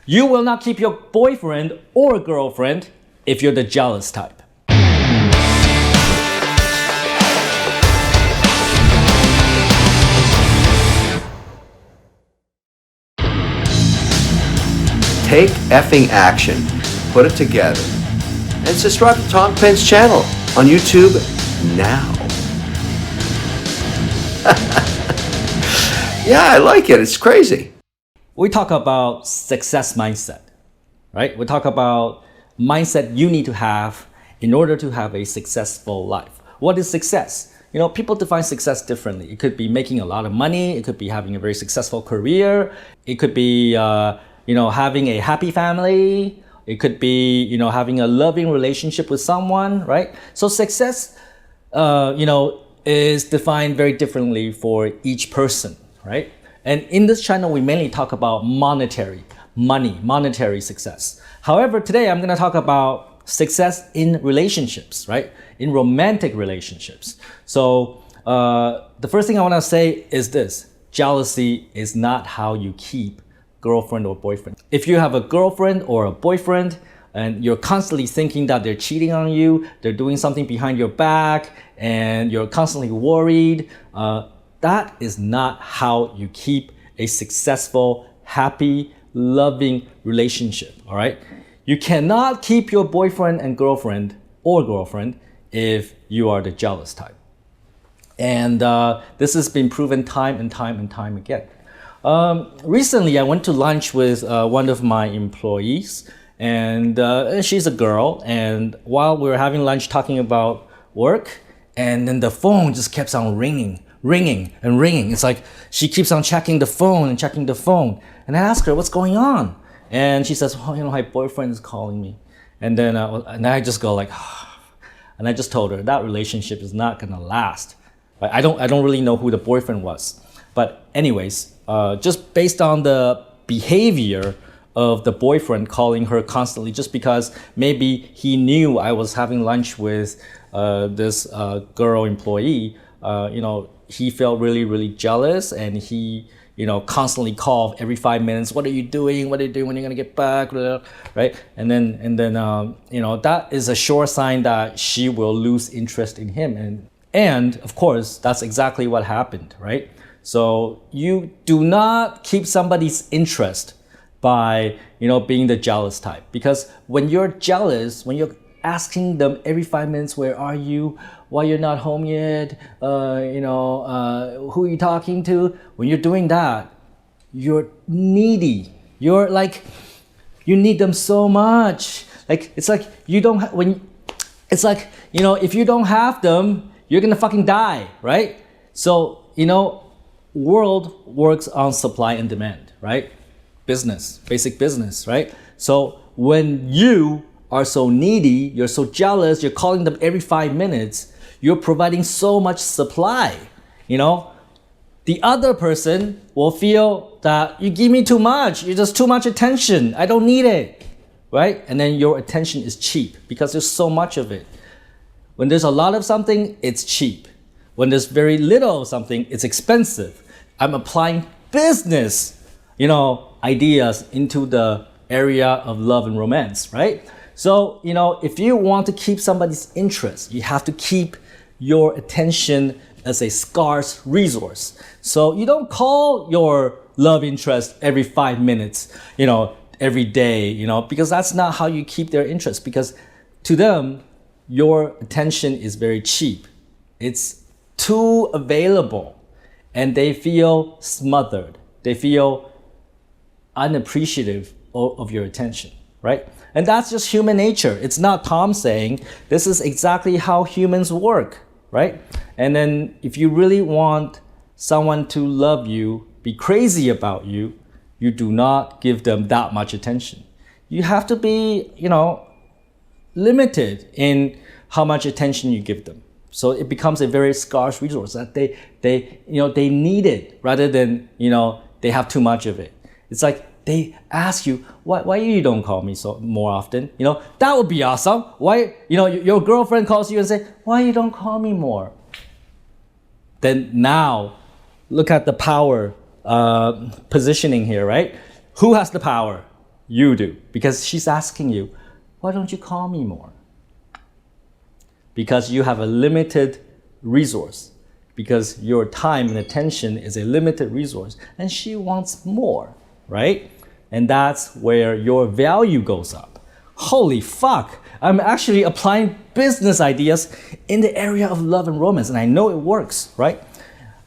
You will not keep your boyfriend or girlfriend if you're the jealous type. Take effing action. Put it together. And subscribe to Tom Penn's channel on YouTube now. Yeah, I like it. It's crazy. We talk about success mindset, right? We talk about mindset you need to have in order to have a successful life. What is success? You know, people define success differently. It could be making a lot of money. It could be having a very successful career. It could be, having a happy family. It could be, having a loving relationship with someone, right? So success, is defined very differently for each person, right? And in this channel, we mainly talk about monetary success. However, today I'm going to talk about success in relationships, right? In romantic relationships. So the first thing I want to say is this: jealousy is not how you keep girlfriend or boyfriend. If you have a girlfriend or a boyfriend and you're constantly thinking that they're cheating on you, they're doing something behind your back, and you're constantly worried, that is not how you keep a successful, happy, loving relationship, all right? You cannot keep your boyfriend and girlfriend or girlfriend if you are the jealous type. And this has been proven time and time again. Recently, I went to lunch with one of my employees, and she's a girl, and while we were having lunch talking about work, and then the phone just keeps on ringing. It's like she keeps on checking the phone. And I asked her, what's going on? And she says, my boyfriend is calling me. And then I just go like, and I just told her that relationship is not gonna last. Right? I don't really know who the boyfriend was. But anyways, just based on the behavior of the boyfriend calling her constantly, just because maybe he knew I was having lunch with this girl employee, he felt really jealous, and he constantly called every 5 minutes. What are you doing? When are you gonna get back? Right? And then that is a sure sign that she will lose interest in him. And of course, that's exactly what happened, right? So you do not keep somebody's interest by being the jealous type, because when you're jealous, when you're asking them every 5 minutes, where are you? Why you're not home yet? Who are you talking to? When you're doing that, you're needy. You're like, you need them so much. Like, it's like you don't if you don't have them, you're gonna fucking die, right? So, world works on supply and demand, right? Business, basic business, right? So when you are so needy, you're so jealous, you're calling them every 5 minutes, you're providing so much supply, the other person will feel that you give me too much, you're just too much attention, I don't need it, right? And then your attention is cheap because there's so much of it. When there's a lot of something, it's cheap. When there's very little of something, it's expensive. I'm applying business, ideas into the area of love and romance, right? So, if you want to keep somebody's interest, you have to keep your attention as a scarce resource. So you don't call your love interest every 5 minutes, every day, because that's not how you keep their interest, because to them, your attention is very cheap. It's too available, and they feel smothered. They feel unappreciative of your attention, right? And that's just human nature. It's not Tom saying, this is exactly how humans work, right? And then if you really want someone to love you, be crazy about you, you do not give them that much attention. You have to be, limited in how much attention you give them. So it becomes a very scarce resource that they need it rather than, they have too much of it. It's like they ask you, why you don't call me so more often? That would be awesome. Why, your girlfriend calls you and say, why you don't call me more? Then now, look at the power positioning here, right? Who has the power? You do. Because she's asking you, why don't you call me more? Because you have a limited resource. Because your time and attention is a limited resource. And she wants more, right? And that's where your value goes up. Holy fuck! I'm actually applying business ideas in the area of love and romance. And I know it works, right?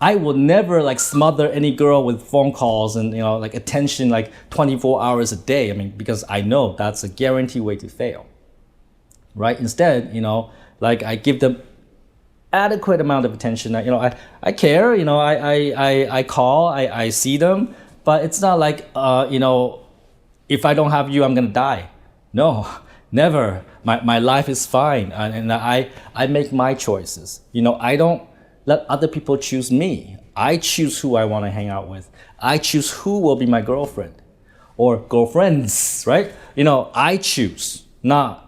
I will never like smother any girl with phone calls and like attention like 24 hours a day. I mean, because I know that's a guaranteed way to fail, right? Instead, like I give them adequate amount of attention. I care. I call. I see them, but it's not like if I don't have you, I'm gonna die. No, never. My life is fine, and I make my choices. I don't let other people choose me. I choose who I want to hang out with. I choose who will be my girlfriend or girlfriends, right? I choose, not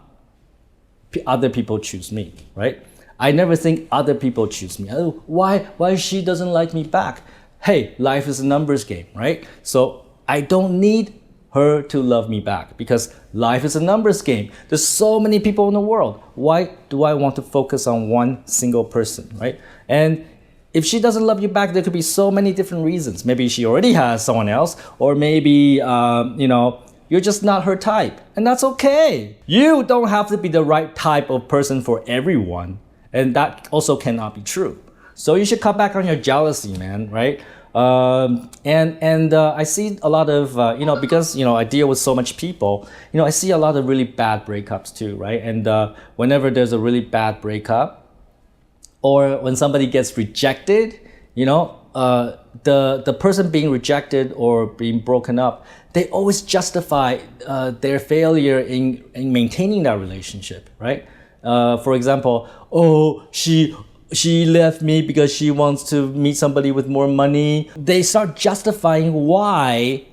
other people choose me, right? I never think other people choose me. Oh, why she doesn't like me back? Hey, life is a numbers game, right? So I don't need her to love me back because life is a numbers game. There's so many people in the world. Why do I want to focus on one single person, right? And if she doesn't love you back, there could be so many different reasons. Maybe she already has someone else, or maybe, you're just not her type. And that's okay. You don't have to be the right type of person for everyone. And that also cannot be true. So you should cut back on your jealousy, man, right? I see a lot of, because, I deal with so much people, I see a lot of really bad breakups too, right? And whenever there's a really bad breakup, or when somebody gets rejected, the person being rejected or being broken up, they always justify their failure in maintaining that relationship, right? For example, she left me because she wants to meet somebody with more money. They start justifying why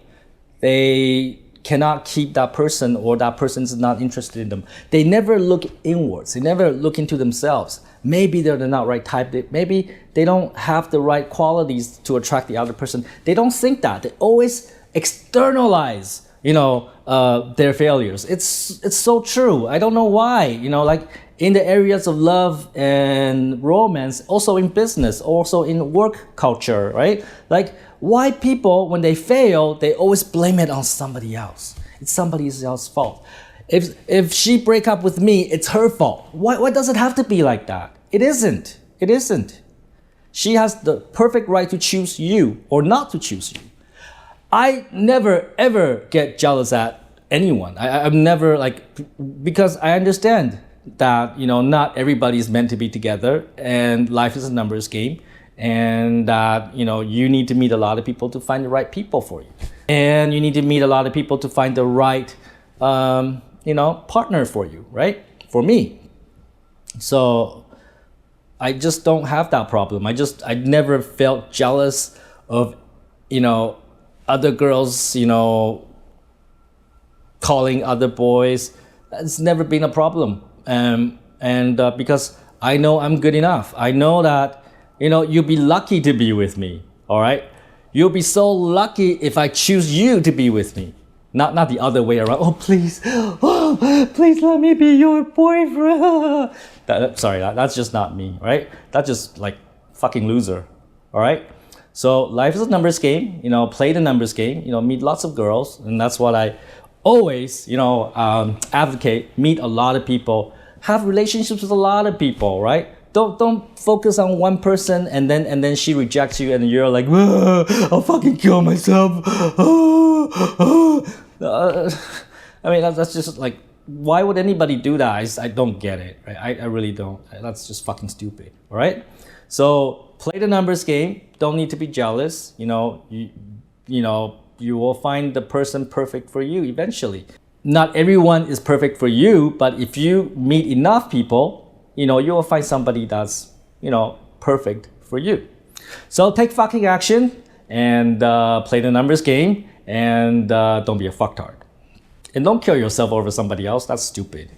they cannot keep that person or that person's not interested in them. They never look inwards. They never look into themselves. Maybe they're the not right type. Maybe they don't have the right qualities to attract the other person. They don't think that. They always externalize, their failures. It's so true. I don't know why. Like in the areas of love and romance, also in business, also in work culture, right? Like why people, when they fail, they always blame it on somebody else. It's somebody else's fault. If she break up with me, it's her fault. Why does it have to be like that? It isn't. It isn't. She has the perfect right to choose you or not to choose you. I never ever get jealous at anyone. I'm never because I understand that not everybody is meant to be together, and life is a numbers game, and that you need to meet a lot of people to find the right people for you, and you need to meet a lot of people to find the right partner for you, right? For me. So I just don't have that problem. I never felt jealous of other girls calling other boys. It's never been a problem. Because I know I'm good enough. I know that you'll be lucky to be with me. All right, you'll be so lucky if I choose you to be with me. Not the other way around. Oh, please let me be your boyfriend. That's just not me, right? That's just like fucking loser, all right? So life is a numbers game, play the numbers game, meet lots of girls. And that's what I always, advocate. Meet a lot of people, have relationships with a lot of people, right? Don't focus on one person and then she rejects you and you're like, I'll fucking kill myself. I mean, that's just like, why would anybody do that? I don't get it, right? I really don't. That's just fucking stupid, all right? So play the numbers game. Don't need to be jealous. You will find the person perfect for you eventually. Not everyone is perfect for you, but if you meet enough people, you will find somebody that's, perfect for you. So take fucking action and play the numbers game, and don't be a fucktard. And don't kill yourself over somebody else. That's stupid.